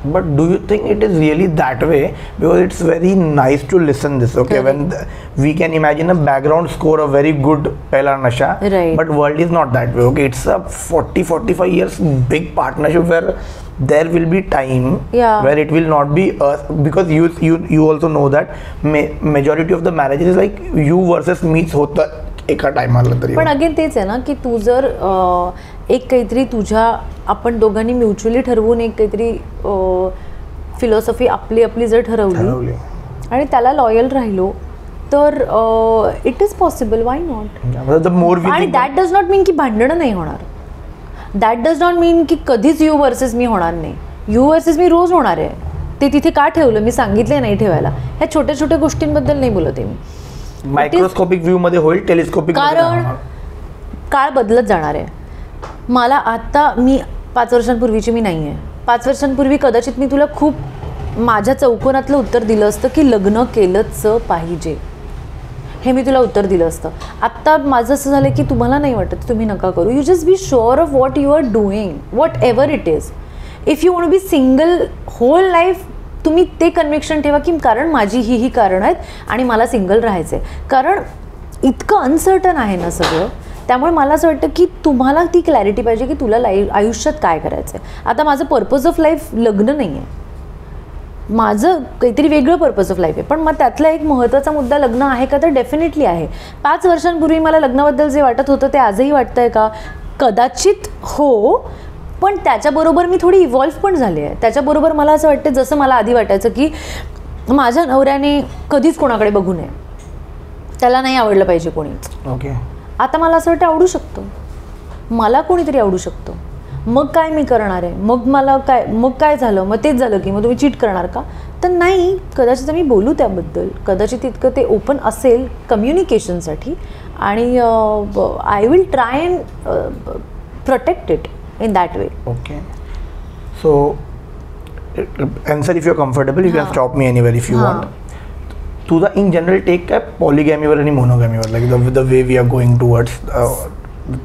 But do you think it is really that way? Because it's very nice to listen this, okay? When we can imagine a background score, a very good Pehla Nasha, Right. but world is not that way, okay? It's a 40-45 years big partnership where there will be time Yeah. where it will not be because you also know that majority of the marriages is like you versus me's होतं एका टायमाला तरी. पण again तेच आहे ना की तू जर एक काहीतरी तुझ्या आपण दोघांनी म्युच्युअली ठरवून एक काहीतरी फिलॉसॉफी आपली आपली जर ठरवली आणि त्याला लॉयल राहिलो तर it is possible, why not. आणि दॅट डज नॉट मीन की भांडणं नाही होणार. दॅट डज नॉट मीन की कधीच यू वर्सेस मी होणार नाही. यू वर्सेस मी रोज होणार आहे. ते तिथे का ठेवलं, मी सांगितले नाही ठेवायला. ह्या छोट्या छोट्या गोष्टींबद्दल नाही बोलते मी. मायक्रोस्कोपिक व्ह्यू मध्ये होईल, टेलिस्कोपिक. कारण काळ बदलत जाणार आहे. मला आता मी 5 वर्षांपूर्वीची मी नाही आहे. 5 वर्षांपूर्वी कदाचित मी तुला खूप माझ्या चौकोनातलं उत्तर दिलं असतं की लग्न केलंच पाहिजे, हे मी तुला उत्तर दिलं असतं. आत्ता माझं असं झालं की तुम्हाला नाही वाटत तुम्ही नका करू. You just be sure of what you are doing, whatever it is. If you want be single whole life, तुम्ही ते कन्व्हिक्शन ठेवा की कारण माझी ही कारणं आहेत आणि मला सिंगल राहायचं आहे. कारण इतकं अनसर्टन आहे ना सगळं. त्यामुळे मला असं वाटतं की तुम्हाला ती क्लॅरिटी पाहिजे की तुला आयुष्यात काय करायचं आहे. आता माझं पर्पज ऑफ लाईफ लग्न नाही आहे, माझं काहीतरी वेगळं पर्पज ऑफ लाईफ आहे. पण मग त्यातला एक महत्त्वाचा मुद्दा लग्न आहे का, तर डेफिनेटली आहे. 5 वर्षांपूर्वी मला लग्नाबद्दल जे वाटत होतं ते आजही वाटतंय का, कदाचित हो. पण त्याच्याबरोबर मी थोडी इव्हॉल्व पण झाली आहे. त्याच्याबरोबर मला असं वाटतं जसं मला आधी वाटायचं की माझ्या नवऱ्याने कधीच कोणाकडे बघू नये, त्याला नाही आवडलं पाहिजे कोणीच. ओके. आता मला असं वाटतं आवडू शकतो, मला कोणीतरी आवडू शकतो. मग काय मी करणार आहे, मग काय झालं, मग तेच झालं की मग तुम्ही चीट करणार का, तर नाही. कदाचित मी बोलू त्याबद्दल, कदाचित इतकं ते ओपन असेल कम्युनिकेशनसाठी आणि I will try and protect it in that way. Okay. So, answer if you're comfortable. You can stop me anywhere if you want. To the in general take a polygamy or any monogamy or like the way we are going towards the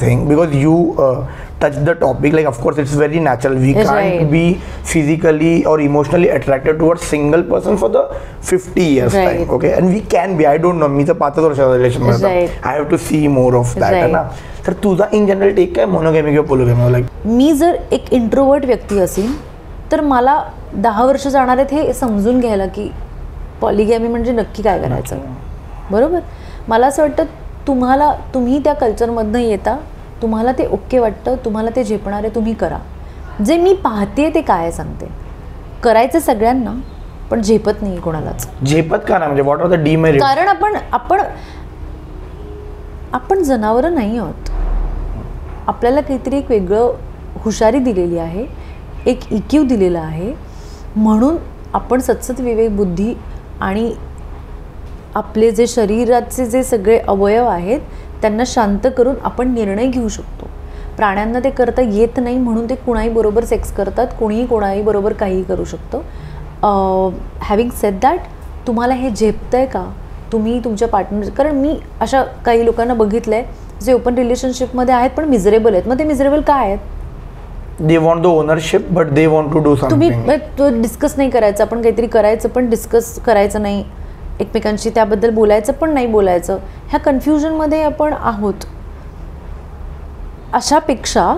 thing, because you touch the topic. Like of course it's very natural. We can't be physically or emotionally attracted towards single person for the 50 years time. Okay, and we can be. I don't know. Me the 5 वर्षाचा relation मध्ये. I have to see more of that. है ना. तर तुझा in general take काय मोनोगॅमी किंवा पोलोगॅमी? Like मी जर एक इंट्रोवर्ट व्यक्ती असेल तर मला 10 वर्ष जाणार आहेत हे समजून घ्यायला की पॉलिगॅमी म्हणजे नक्की काय करायचं. बरोबर. मला असं वाटतं तुम्ही त्या कल्चरमधनं येता, तुम्हाला ते ओके वाटतं, तुम्हाला ते झेपणार आहे, तुम्ही करा. जे मी पाहते ते काय सांगते, करायचं सगळ्यांना पण झेपत नाही कोणालाच. झेपत का ना, म्हणजे व्हॉट आर द डिमेरिट? कारण आपण जनावरं नाही आहोत. आपल्याला काहीतरी एक वेगळं हुशारी दिलेली आहे, एक इक्यू दिलेला आहे, म्हणून आपण सतसत विवेक बुद्धी आणि आपले जे शरीराचे जे सगळे अवयव आहेत त्यांना शांत करून आपण निर्णय घेऊ शकतो. प्राण्यांना ते करता येत नाही म्हणून ते कुणाही बरोबर सेक्स करतात, कोणीही कोणाही बरोबर काहीही करू शकतो. हॅविंग सेड दॅट, तुम्हाला हे झेपतंय का, तुम्ही तुमच्या पार्टनर, कारण मी अशा काही लोकांना बघितलं आहे जे ओपन रिलेशनशिपमध्ये आहेत पण मिझरेबल आहेत. मग ते मिझरेबल काय आहेत? They want the ownership but they want to do something. तुम्ही डिस्कस नाही करायचं, आपण काहीतरी करायचं पण डिस्कस करायचं नाही, एकमेकांशी त्याबद्दल बोलायचं पण नाही बोलायचं. ह्या कन्फ्युजनमध्ये आपण आहोत. अशापेक्षा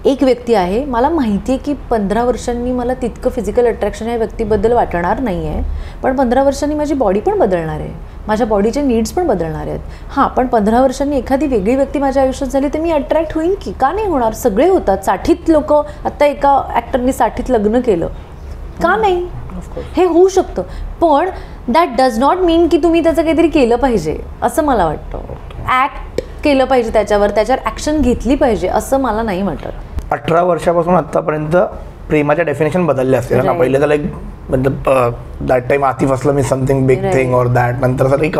एक व्यक्ती आहे, मला माहिती आहे की 15 वर्षांनी मला तितकं फिजिकल अट्रॅक्शन या व्यक्तीबद्दल वाटणार नाही आहे, पण 15 वर्षांनी माझी बॉडी पण बदलणार आहे, माझ्या बॉडीचे नीड्स पण बदलणार आहेत. हां, पण 15 वर्षांनी एखादी वेगळी व्यक्ती माझ्या आयुष्यात झाली तर मी अट्रॅक्ट होईन की? का नाही होणार? सगळे होतात. 60त लोक, आत्ता एका ॲक्टरनी 60त लग्न केलं, का नाही? हे होऊ शकतं. पण दॅट डज नॉट मीन की तुम्ही त्याचं काहीतरी केलं पाहिजे असं मला वाटतं. ॲक्ट केलं पाहिजे, त्याच्यावर ॲक्शन घेतली पाहिजे असं मला नाही वाटत. 18 वर्षापासून आतापर्यंत प्रेमाच्या डेफिनेशन बदलले असतील ना. पहिले तर लाईक मतलब that time Atif Aslam is something big thing और दॅट. नंतर असं काही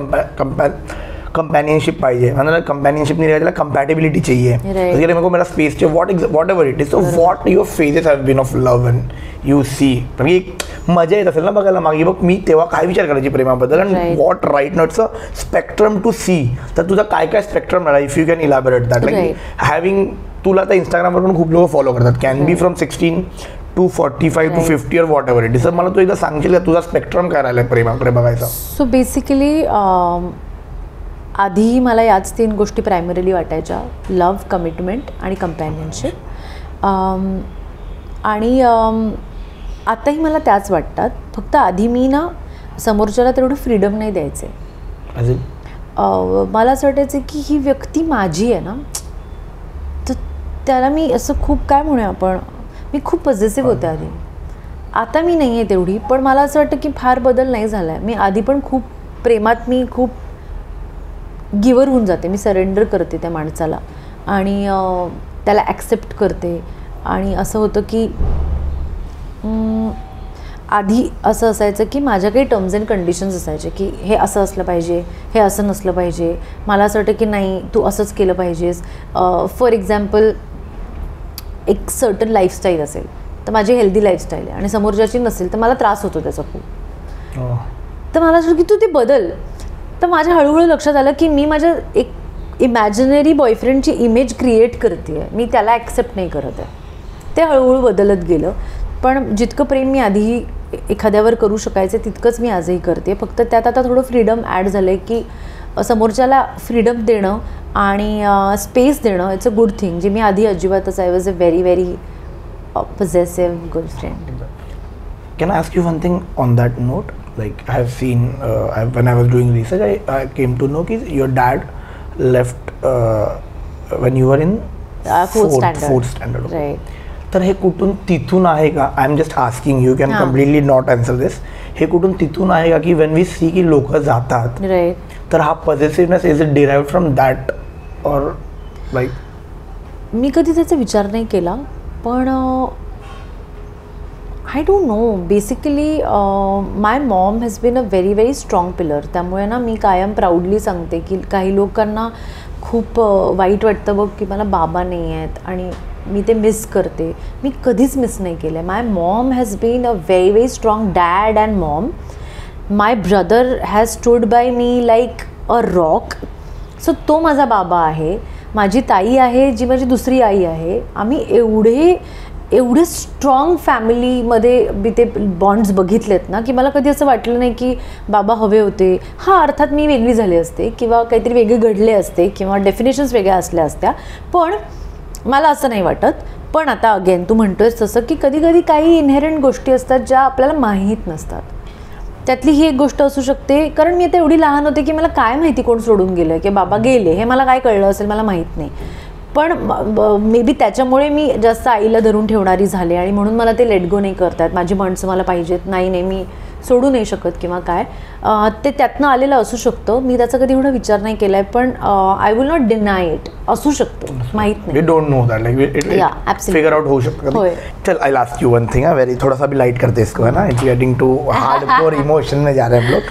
कंपॅनियनशिप पाहिजे, नंतर कंपॅनियनशिप नहीं रहेगा, कंपैटिबिलिटी चाहिए. मेरे को मेरा स्पेस चाहिए, whatever it is. So what your phases have been of love and you see. म्हणजे एक मजा येत असेल ना बघायला मागे, बघ मी तेव्हा काय विचार करायची प्रेमाबद्दल and what right knots a spectrum to see. तर तुझा काय काय स्पेक्ट्रम राहिला, if you can elaborate that. Like having, तुला आता इंस्टाग्रामवर पण खूप लोक फॉलो करतात, can be from 16 to 45 to 50 और वॉट एव्हर इट इज. मला तू एकदा सांगशील का तुझा स्पेक्ट्रम काय राहिला प्रेमाकडे बघायचा? सो बेसिकली आधी मला याच 3 गोष्टी प्रायमरीली वाटायच्या, लव्ह, कमिटमेंट आणि कम्पॅनियनशिप. आणि आताही मला त्याच वाटतात, फक्त आधी मी ना समोरच्याला तेवढं फ्रीडम नाही द्यायचे. मला असं वाटायचं की ही व्यक्ती माझी आहे ना, तर त्याला मी असं खूप काय म्हणूया आपण, मी खूप पॉझिटिव्ह होते आधी. आता मी नाही आहे तेवढी, पण मला असं वाटतं की फार बदल नाही झाला आहे. मी आधी पण खूप प्रेमात मी खूप गिवर होऊन जाते, मी सरेंडर करते त्या माणसाला आणि त्याला ॲक्सेप्ट करते. आणि असं होतं की आधी असं असायचं की माझ्या काही टर्म्स अँड कंडिशन्स असायचे की हे असं असलं पाहिजे, हे असं नसलं पाहिजे. मला असं वाटतं की नाही तू असंच केलं पाहिजेस. फॉर एक्झाम्पल एक सर्टन लाईफस्टाईल असेल तर माझी हेल्दी लाईफस्टाईल आहे आणि समोरच्याची नसेल तर मला त्रास होतो त्याचा खूप. तर मला असं की तू ते बदल. तर माझ्या हळूहळू लक्षात आलं की मी माझ्या एक इमॅजिनरी बॉयफ्रेंडची इमेज क्रिएट करते आहे, मी त्याला ॲक्सेप्ट नाही करत आहे. ते हळूहळू बदलत गेलं. पण जितकं प्रेम मी आधी एखाद्यावर करू शकायचे तितकंच मी आजही करते. फक्त त्यात आता थोडं फ्रीडम ॲड झालं आहे की समोरच्याला फ्रीडम देणं आणि स्पेस देणं इट्स अ गुड थिंग, जे मी आधी अजिबातच. I was a very very possessive girlfriend. Can I ask you one thing on that note? Like I have seen when I was doing research, I came to know that your dad left when you were in fourth standard. Right. तर हे कुठून तिथून आहे का? I am just asking, you can completely not answer this. हे कुठून तिथून आहे का की वेन वी सी की लोक जातात तर हा positiveness is it derived from that और लाईक? मी कधी त्याचा विचार नाही केला, पण I don't know. Basically my mom has been a very very strong pillar. त्यामुळे ना मी कायम प्राऊडली सांगते की काही लोकांना खूप वाईट वाटतं बघ की मला बाबा नाही आहेत आणि मी ते मिस करते. मी कधीच मिस नाही केलं आहे. My mom has been a very very strong dad and mom. My brother has stood by me like a rock. So तो माझा बाबा आहे. माझी ताई आहे जी माझी दुसरी आई आहे. आम्ही एवढे स्ट्रॉंग फॅमिलीमध्ये मी ते बॉन्ड्स बघितलेत ना की मला कधी असं वाटलं नाही की बाबा हवे होते. हां, अर्थात मी वेगळी झाली असते किंवा काहीतरी वेगळे घडले असते किंवा डेफिनेशन्स वेगळ्या असल्या असत्या, पण मला असं नाही वाटत. पण आता अगेन तू म्हणतोयस तसं की कधी कधी काही इनहेरंट गोष्टी असतात ज्या आपल्याला माहीत नसतात. त्यातली ही एक गोष्ट असू शकते, कारण मी आता एवढी लहान होते की मला काय माहिती कोण सोडून गेलं की बाबा गेले, हे मला काय कळलं असेल मला माहीत नाही. पण मे बी त्याच्यामुळे मी जास्त आईला धरून ठेवणारी झाले आणि म्हणून मला ते लेट गो नाही करतात. माझी माणसं मला पाहिजेत, नाही मी सोडू नाही शकत किंवा काय, ते त्यातनं आलेलं असू शकतं. मी त्याचा कधी एवढा विचार नाही केला आहे, पण I will not deny it. असू शकतो, माहीत नाही. We don't know that, like figure out होऊ शकतं. चल I ask you one thing, very थोड़ा सा भी लाइट करते इसको, है ना, it's getting to hardcore emotion में जा रहे हैं हम लोग.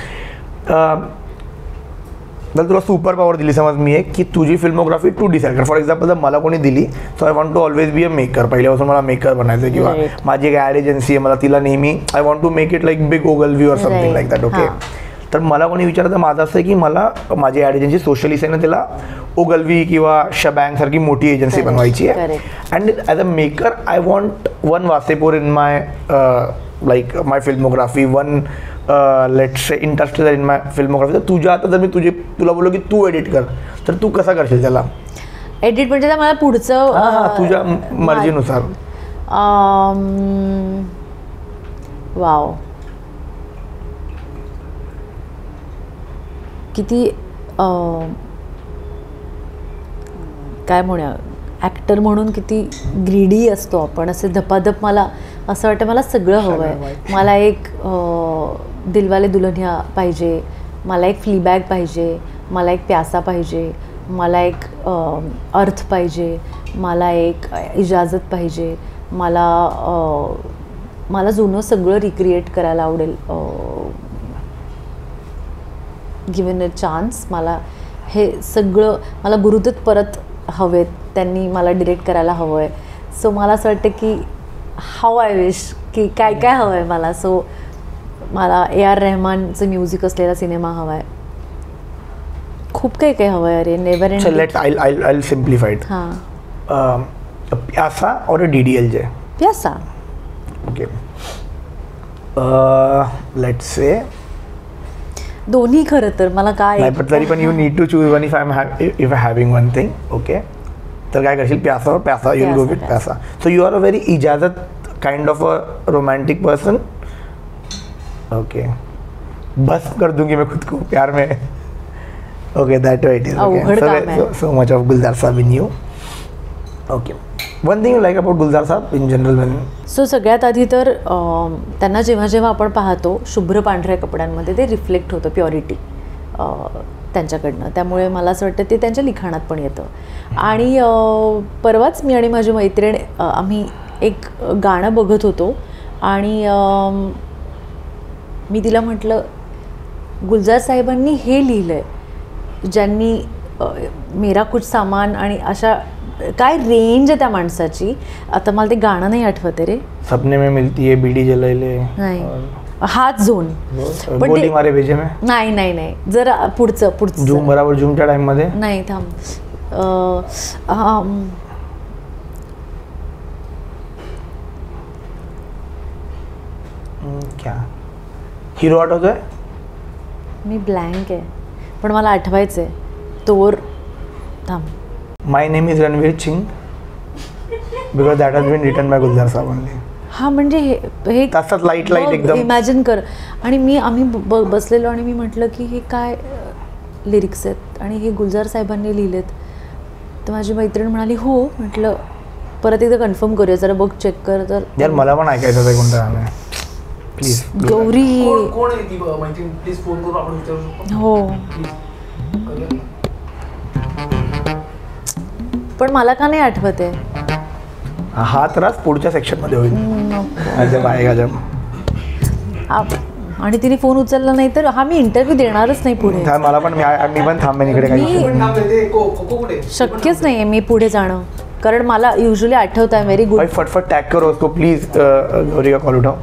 जर तुला सुपर पॉवर दिली समज मी एक की तुझी फिल्मोग्राफी तू डिसाईड कर. फॉर एक्झाम्पल जर मला कोणी दिली, so I want to always be a maker. पहिल्यापासून मला मेकर बनायचं किंवा माझी एक ॲड एजन्सी आहे, मला तिला नेहमी I want to make it like big Ogilvy or something like that. Okay, तर मला कोणी विचारतं, माझं असं आहे की मला माझी ॲड एजन्सी सोशलिस्ट आहे ना, तिला ओगलवी किंवा शबँग सारखी मोठी एजन्सी बनवायची आहे. And as a maker I want one Wasseypur in my like my filmography, one let's say Interstellar in my filmography. तर तुझ्या आता जर मी तुला बोललो की तू एडिट कर, तर तू कसा करशील त्याला एडिट? म्हणजे मला पुढचं तुझ्या मर्जीनुसार. वाव, किती काय म्हणूया, ॲक्टर म्हणून किती ग्रीडी असतो आपण, असे धपाधप. मला असं वाटतं मला सगळं हवं आहे. मला एक दिलवाले दुल्हनिया पाहिजे, मला एक फ्लीबॅग पाहिजे, मला एक प्यासा पाहिजे, मला एक अर्थ पाहिजे, मला एक इजाजत पाहिजे, मला जुनं सगळं रिक्रिएट करायला आवडेल. गिवन अ चान्स मला हे सगळं, मला गुरुदत्त परत हवेत, त्यांनी मला डिरेक्ट करायला हवं आहे. सो मला असं वाटतं की हाऊ आय विश की काय काय हवं आहे मला. सो मला AR रहमानचं म्युझिक असलेला सिनेमा हवा आहे, खूप काही काही हवं आहे. अरे never ending. Let's I simplified. हां, प्यासा और DDLJ. प्यासा. ओके लेट्स से दोन्ही खरं तर मला काय नाही पण तरी पण you need to choose one if I having one thing okay तर काय करशील प्यासा और Pyaasa you go with Pyaasa so you are a very Ijaazat kind of a romantic person okay बस कर दूंगी मैं खुद को प्यार में ओके दैट इट इज अवघड काम आहे. So much of Gulzar sahab in you okay one thing you like about Gulzar sahab in general when so सगळ्यात आधी तर त्यांना जेव्हा जेव्हा आपण पाहतो शुभ्र पांढऱ्या कपड्यांमध्ये ते रिफ्लेक्ट होतं प्युरिटी त्यांच्याकडनं. त्यामुळे मला असं वाटतं ते त्यांच्या लिखाणात पण येतं. आणि परवाच मी आणि माझी मैत्रीण आम्ही एक गाणं बघत होतो आणि मी तिला म्हटलं गुलजार साहेबांनी हे लिहिलं आहे ज्यांनी मेरा कुछ सामान आणि अशा काय रेंज आहे त्या माणसाची. आता मला ते गाणं नाही आठवत रे. सपने में मिलती है बीडी जलाइले नाही हात झोन पण गोली ते मारे भेजे में नाही नाही नाही जरा पुढचं झूम बराबर झूमच्या टाइम मध्ये नाही थांब क्या हिरो आठवतोय मी ब्लँक आहे पण मला आठवायचं आहे तोवर थांब. My name is Ranveer Singh because that has been written by Gulzar Sahab only. हा म्हणजे हे तसंच लाईट एकदम इमॅजिन कर. आणि आम्ही बसलेलो आणि मी म्हटलं की हे काय लिरिक्स आहेत आणि हे गुलजार साहेबांनी लिहिलेत. तर माझी मैत्रीण म्हणाली हो. म्हटलं परत एकदा कन्फर्म करूया जरा बघ चेक कर. तर यार मला पण ऐकायचं आहे कोणतं गाणं प्लीज. गौरी कोण आहे ती माहिती प्लीज फोन करून आपण विचारू शकतो. हो पण मला का नाही आठवत आहे. हा त्रास पुढच्या सेक्शन मध्ये होईल. अजब आहे अजब. आणि तिने फोन उचलला नाही तर हा मी इंटरव्ह्यू देणारच नाही पुढे. मला पण मी पण थांबेन इकडे काही शक्यच नाही आहे मी पुढे जाणं कारण मला युजली आठवत आहे व्हेरी गुड. फटफट टॅग करो उसको प्लीज. गौरी का कॉल उठाव.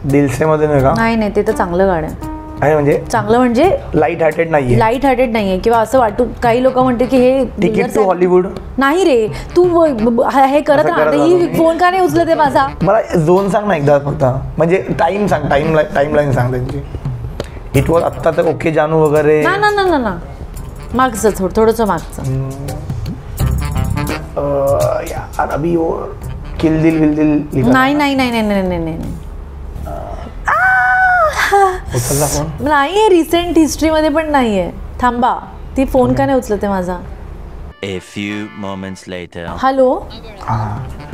दिलसे मध्ये नाही का. नाही ते तर चांगलं गाणं आहे म्हणजे चांगलं म्हणजे लाईट हार्टेड नाहीये. लाईट हार्टेड नाहीये किंवा असं वाटू काही लोक म्हणते की हे तिकीट टू हॉलिवूड नाही रे. तू हे करत राहते ही फोन का नाही उचलते माझा. मला झोन सांग ना एकदा फक्त म्हणजे टाइम सांग टाइमलाईन सांग त्यांची. इट वॉज आत्ता तर ओके जानू वगैरे ना मागचं थोडंसं मागचं यार अभी वो किल दिल विल दिल नाही उचलला फोन नाहीये. रिसेंट हिस्ट्रीमध्ये पण नाहीये. थांबा ती फोन का नाही उचलते माझा. A few moments later. Hello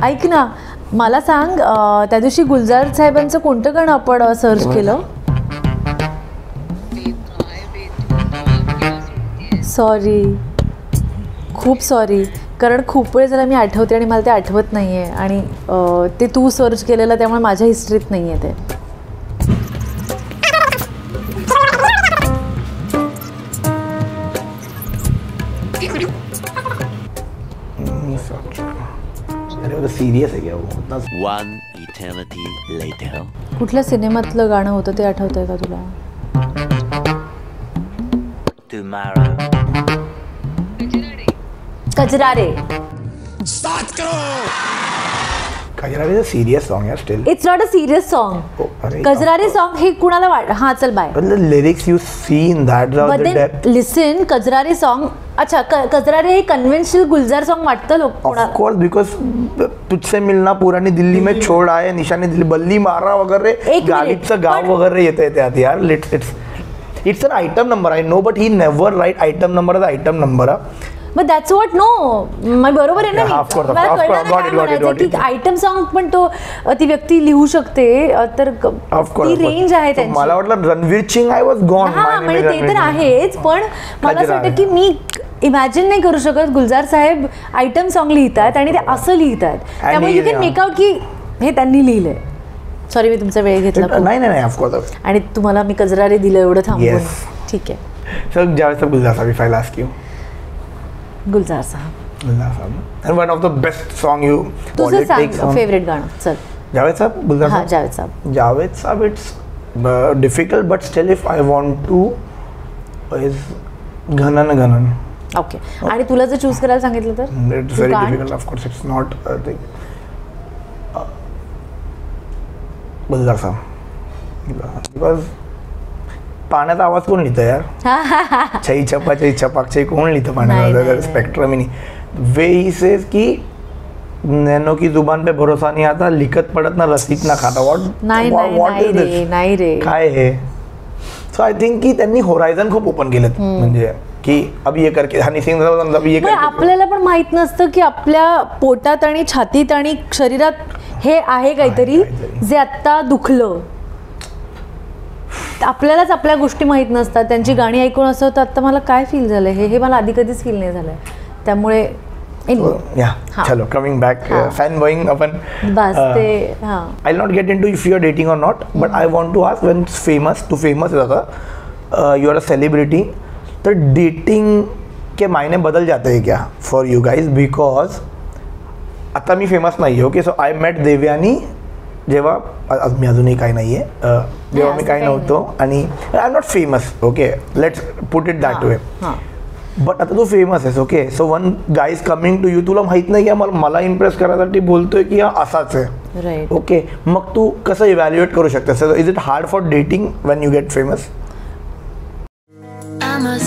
ऐक ना मला सांग त्या दिवशी गुलजार साहेबांचं कोणतं गाणं आपण सर्च केलं. सॉरी खूप सॉरी कारण खूप वेळ झाला मी आठवते आणि मला ते आठवत नाही आहे आणि ते तू सर्च केलेलं त्यामुळे माझ्या हिस्ट्रीत नाही आहे ते. सिरियस आहे क्या वो. One eternity later. कुठल्या सिनेमातलं गाणं होतं ते आठवतंय का तुला. Tomorrow. Kajra re. Kajra re serious song यार still. It's not a serious song. Kajra re song हे कुणाला हा चल bye. Lyrics you see in that listen Kajra re song. अच्छा कजरारे हे कन्व्हेन्शनल गुलजार सॉन्ग वाटतं लोक. ऑफ कोर्स बिकॉज तुझसे मिलना पुरानी दिल्ली में छोड़ आए निशाने दिल्ली बल्ली मारा वगैरे गालिबचं गाव वगैरे येते त्यात यार. It's an item number I know but he never write item number as item number. But that's what no बरोबर आहे ना. आयटम सॉन्ग पण तो ती व्यक्ती लिहू शकते तर ती रेंज आहे त्यांची. मला वाटलं Ranveer Singh I was gone. हा म्हणजे ते तर आहेच पण मला असं वाटतं की मी इमॅजिन नाही करू शकत गुलजार साहेब आयटम सॉन्ग लिहितात आणि ते असं लिहितात त्यामुळे यू कॅन मेक आउट की हे त्यांनी लिहिलंय. सॉरी मी तुमचा वेळ घेतला. नाही ऑफकोर्स. आणि तुम्हाला मी कजरारे दिलं एवढं थांबून. ठीक आहे सर ज्यावेळेस Gulzar Sahab if I ask you. Gulzar Sahab and one of the best song you तुझं सांग फेवरेट गाणं. चल जावेद साहब गुलजार हां Sahab. Javed Sahab it's difficult but still if I want to is घनन. ओके आणि तुला जर चूज करायला सांगितलं तर it's very difficult of course. It's not बुजगार बिकॉज पाण्याचा आवाज कोण लिहितं यार छई छपाक छई कोण लिहितं पाण्याचा नाही. स्पेक्ट्रम ही नहीं वे ही सेज की नैनो की जुबान पे भरोसा नहीं आता लिखत पढ़त ना रसीद ना खाता नाही रे काय हे सो आय थिंक की त्यांनी होरायझन खूप ओपन केलेत म्हणजे की अब ये करके हनी सिंग अब ये पण करके आपल्याला पण माहित नसतं की आपल्या पोटात आणि छातीत आणि शरीरात हे आहे काहीतरी जे आत्ता दुखलं. आपल्यालाच आपल्या गोष्टी माहित नसतात. त्यांची गाणी ऐकून असं होतं आत्ता मला काय फील झालं हे मला आधी कधीच फील नाही झालंय. त्यामुळे या चलो कमिंग बॅक फॅन बॉईंग आपण बस ते हां I not get in to if you are dating और not but I want to ask when famous to famous ज़्यादा यू आर अ सेलिब्रिटी तो डेटिंग के मायने बदल जाते हैं क्या फॉर यू गाइज बिकॉज आता मी फेमस नाही आहे okay so I met Devyani जेव्हा मी अजूनही काही नाही आहे जेव्हा मी काही नव्हतो आणि I am not famous okay let's put it that way but आता तू फेमस आहेस okay so one guy is coming to you तुला माहित नाही की मला इम्प्रेस करायसाठी बोलतोय की हा असाच आहे राईट. ओके मग तू कसं इव्हॅल्युएट करू शकतेस is it hard for dating Wien you get famous I'm a